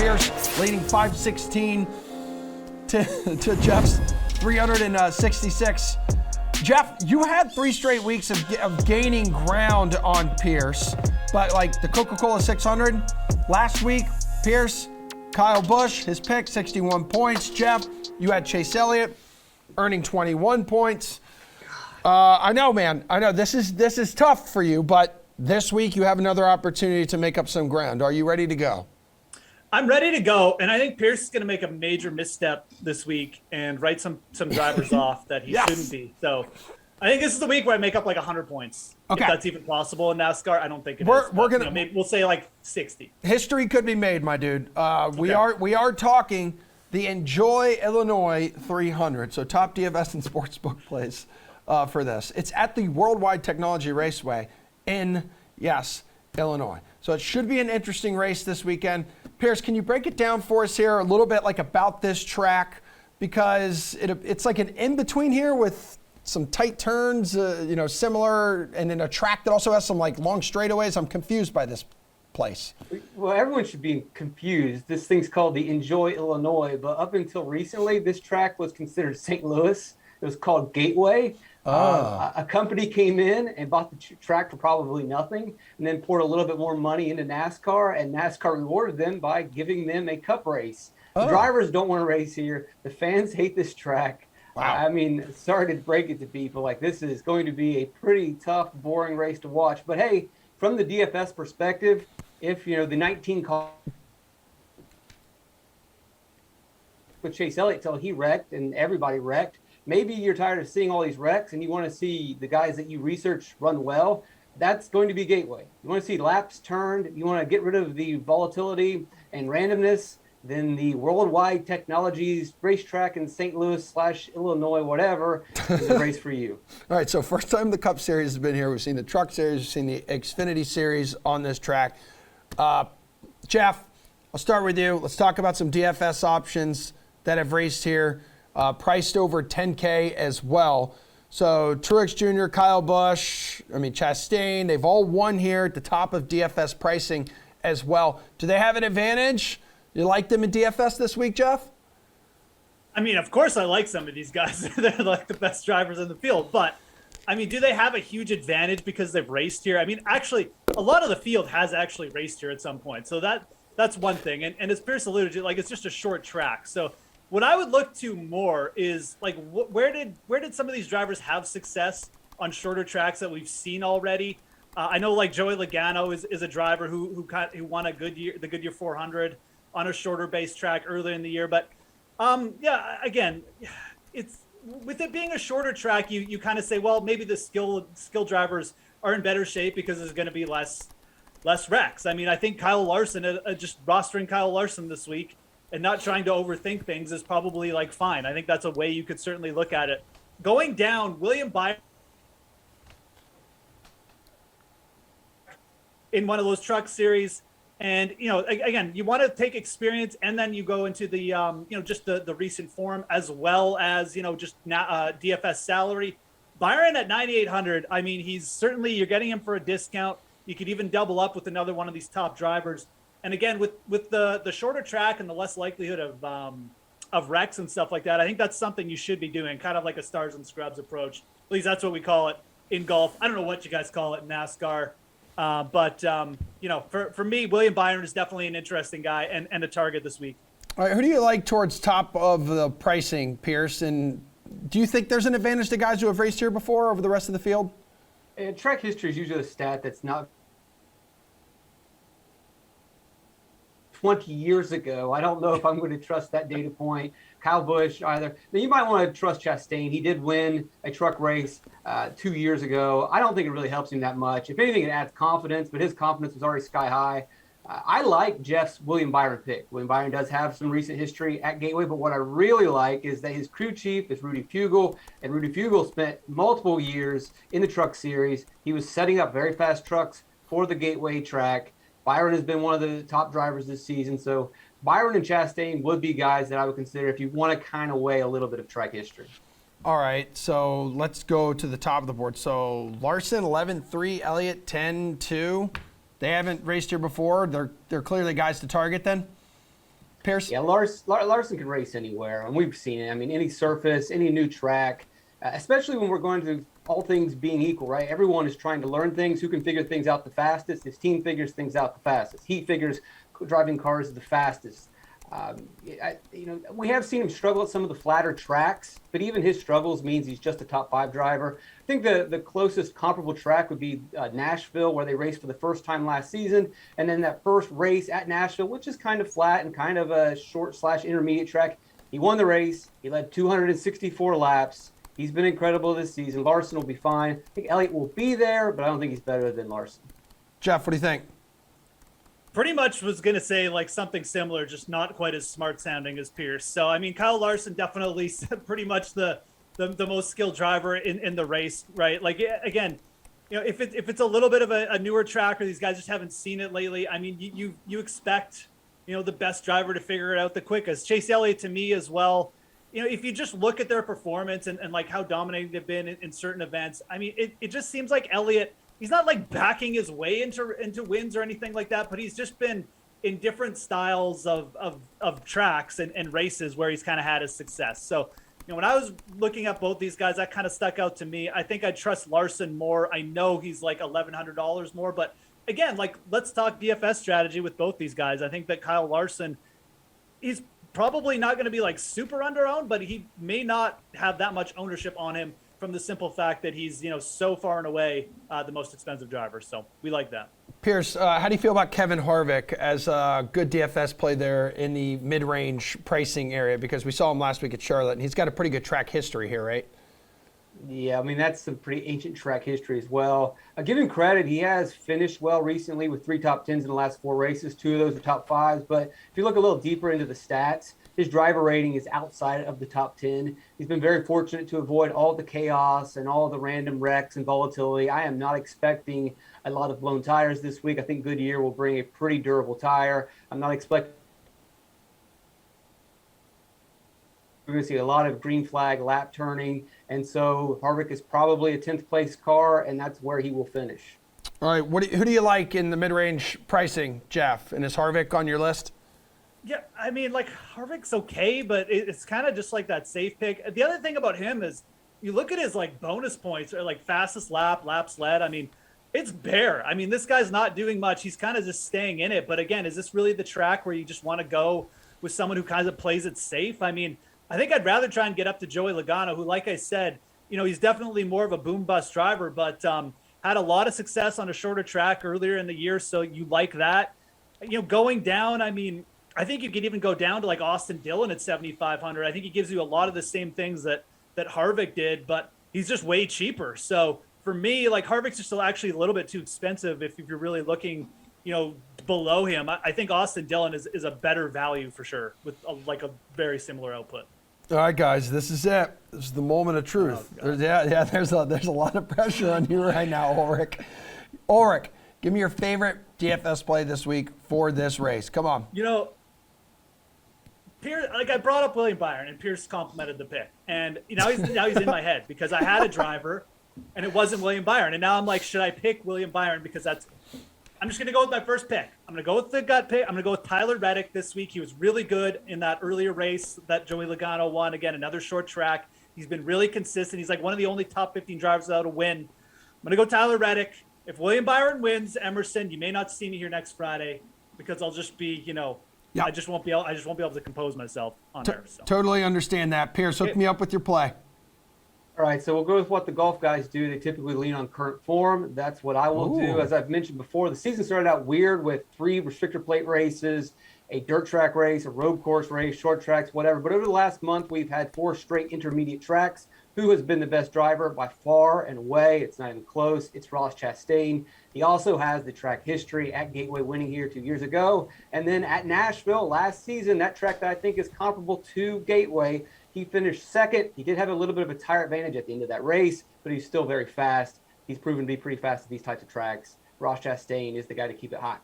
Pearce leading 516 to Geoff's 366. Geoff, you had 3 straight weeks of gaining ground on Pearce, but like the Coca-Cola 600 last week, Pearce, Kyle Busch, his pick, 61 points. Geoff, you had Chase Elliott earning 21 points. I know, man. I know this is tough for you, but this week you have another opportunity to make up some ground. Are you ready to go? I'm ready to go, and I think Pearce is going to make a major misstep this week and write some drivers off that he shouldn't be. So I think this is the week where I make up like 100 points. Okay. If that's even possible in NASCAR. I don't think it is. We're gonna, maybe we'll say like 60. History could be made, my dude. We are talking the Enjoy Illinois 300. So top DFS and Sportsbook plays for this. It's at the World Wide Technology Raceway in, Illinois. So it should be an interesting race this weekend. Pearce, can you break it down for us here a little bit, like about this track? Because it's like an in-between here with some tight turns, similar, and then a track that also has some like long straightaways. I'm confused by this place. Well, everyone should be confused. This thing's called the Enjoy Illinois, but up until recently, this track was considered St. Louis. It was called Gateway. A company came in and bought the track for probably nothing and then poured a little bit more money into NASCAR, and NASCAR rewarded them by giving them a cup race. The drivers don't want to race here. The fans hate this track. Wow. I mean, sorry to break it to people. Like, this is going to be a pretty tough, boring race to watch. But, hey, from the DFS perspective, if, the 19 call with Chase Elliott till he wrecked and everybody wrecked, maybe you're tired of seeing all these wrecks and you want to see the guys that you research run well. That's going to be Gateway. You want to see laps turned. You want to get rid of the volatility and randomness. Then the World Wide Technologies racetrack in St. Louis / Illinois, whatever, is a race for you. All right, so first time the Cup Series has been here. We've seen the Truck Series. We've seen the Xfinity Series on this track. Geoff, I'll start with you. Let's talk about some DFS options that have raced here. Priced over 10K as well. So Truex Jr., Kyle Busch, Chastain, they've all won here at the top of DFS pricing as well. Do they have an advantage? You like them in DFS this week, Geoff? Of course I like some of these guys. They're like the best drivers in the field. But, do they have a huge advantage because they've raced here? Actually, a lot of the field has actually raced here at some point. So that's one thing. And as Pearce alluded to, it's just a short track. So what I would look to more is where did some of these drivers have success on shorter tracks that we've seen already? I know Joey Logano is a driver who won the Goodyear 400 on a shorter base track earlier in the year. But again, it's with it being a shorter track, you kind of say, well, maybe the skill drivers are in better shape because there's going to be less wrecks. I think Kyle Larson, just rostering Kyle Larson this week and not trying to overthink things is probably fine. I think that's a way you could certainly look at it. Going down, William Byron in one of those truck series. And, again, you want to take experience and then you go into the, just the recent form as well as, just DFS salary. Byron at 9,800, he's certainly, you're getting him for a discount. You could even double up with another one of these top drivers. And again, with the shorter track and the less likelihood of wrecks and stuff like that, I think that's something you should be doing, kind of like a stars and scrubs approach. At least that's what we call it in golf. I don't know what you guys call it in NASCAR. But for me, William Byron is definitely an interesting guy and a target this week. All right, who do you like towards top of the pricing, Pearce? And do you think there's an advantage to guys who have raced here before over the rest of the field? Track history is usually a stat that's not 20 years ago. I don't know if I'm going to trust that data point. Kyle Busch either. Now, you might want to trust Chastain. He did win a truck race 2 years ago. I don't think it really helps him that much. If anything, it adds confidence, but his confidence was already sky high. I like Geoff's William Byron pick. William Byron does have some recent history at Gateway, but what I really like is that his crew chief is Rudy Fugle, and Rudy Fugle spent multiple years in the truck series. He was setting up very fast trucks for the Gateway track. Byron has been one of the top drivers this season, so Byron and Chastain would be guys that I would consider if you want to kind of weigh a little bit of track history. All right, so let's go to the top of the board. So Larson, 11-3, Elliott, 10-2. They haven't raced here before. They're clearly guys to target then? Pearce? Yeah, Larson can race anywhere, and we've seen it. I mean, any surface, any new track, especially when we're going to all things being equal, right? Everyone is trying to learn things. Who can figure things out the fastest? His team figures things out the fastest. He figures driving cars the fastest. We have seen him struggle at some of the flatter tracks, but even his struggles means he's just a top 5 driver. I think the closest comparable track would be Nashville, where they raced for the first time last season. And then that first race at Nashville, which is kind of flat and kind of a short/intermediate track, he won the race. He led 264 laps. He's been incredible this season. Larson will be fine. I think Elliott will be there, but I don't think he's better than Larson. Geoff, what do you think? Pretty much was going to say like something similar, just not quite as smart sounding as Pearce. So, I mean, Kyle Larson definitely pretty much the most skilled driver in the race, right? Like, again, if it's a little bit of a newer track or these guys just haven't seen it lately, I mean, you expect, the best driver to figure it out the quickest. Chase Elliott, to me as well, if you just look at their performance and like how dominating they've been in certain events, I mean, it just seems like Elliott, he's not like backing his way into wins or anything like that, but he's just been in different styles of tracks and races where he's kind of had his success. So, when I was looking at both these guys, that kind of stuck out to me. I think I trust Larson more. I know he's like $1,100 more, but again, like, let's talk DFS strategy with both these guys. I think that Kyle Larson, he's probably not going to be like super under-owned, but he may not have that much ownership on him from the simple fact that he's, so far and away the most expensive driver. So we like that. Pearce, how do you feel about Kevin Harvick as a good DFS play there in the mid-range pricing area? Because we saw him last week at Charlotte, and he's got a pretty good track history here, right? Yeah, I mean, that's some pretty ancient track history as well. Give him credit. He has finished well recently with 3 top 10s in the last 4 races. 2 of those are top 5s. But if you look a little deeper into the stats, his driver rating is outside of the top 10. He's been very fortunate to avoid all the chaos and all the random wrecks and volatility. I am not expecting a lot of blown tires this week. I think Goodyear will bring a pretty durable tire. I'm not expecting we're going to see a lot of green flag lap turning. And so Harvick is probably a 10th place car, and that's where he will finish. All right, who do you like in the mid-range pricing, Geoff? And is Harvick on your list? Yeah, I mean, like, Harvick's okay, but it's kind of just like that safe pick. The other thing about him is you look at his, like, bonus points or, like, fastest laps led. I mean, it's bare. I mean, this guy's not doing much. He's kind of just staying in it. But, again, is this really the track where you just want to go with someone who kind of plays it safe? I mean, I think I'd rather try and get up to Joey Logano, who, like I said, he's definitely more of a boom-bust driver, but had a lot of success on a shorter track earlier in the year, so you like that. Going down, I mean, I think you could even go down to like Austin Dillon at 7,500. I think he gives you a lot of the same things that Harvick did, but he's just way cheaper. So for me, like, Harvick's just actually a little bit too expensive if you're really looking, below him. I think Austin Dillon is a better value for sure with a very similar output. All right, guys, this is it. This is the moment of truth. Oh, there's a lot of pressure on you right now, Ulrich. Ulrich, give me your favorite DFS play this week for this race. Come on. Pearce, like, I brought up William Byron, and Pearce complimented the pick, and now he's in my head because I had a driver, and it wasn't William Byron, and now I'm like, should I pick William Byron because I'm just going to go with my first pick. I'm going to go with the gut pick. I'm going to go with Tyler Reddick this week. He was really good in that earlier race that Joey Logano won. Again, another short track. He's been really consistent. He's like one of the only top 15 drivers without a win. I'm going to go Tyler Reddick. If William Byron wins, Emerson, you may not see me here next Friday because I'll just be, I just won't be able to compose myself on there. So. Totally understand that. Pearce, hook me up with your play. All right, so we'll go with what the golf guys do. They typically lean on current form. That's what I will do. As I've mentioned before, the season started out weird with 3 restrictor plate races, a dirt track race, a road course race, short tracks, whatever. But over the last month, we've had 4 straight intermediate tracks. Who has been the best driver by far and away? It's not even close. It's Ross Chastain. He also has the track history at Gateway, winning here 2 years ago. And then at Nashville last season, that track that I think is comparable to Gateway, he finished second. He did have a little bit of a tire advantage at the end of that race, but he's still very fast. He's proven to be pretty fast at these types of tracks. Ross Chastain is the guy to keep it hot.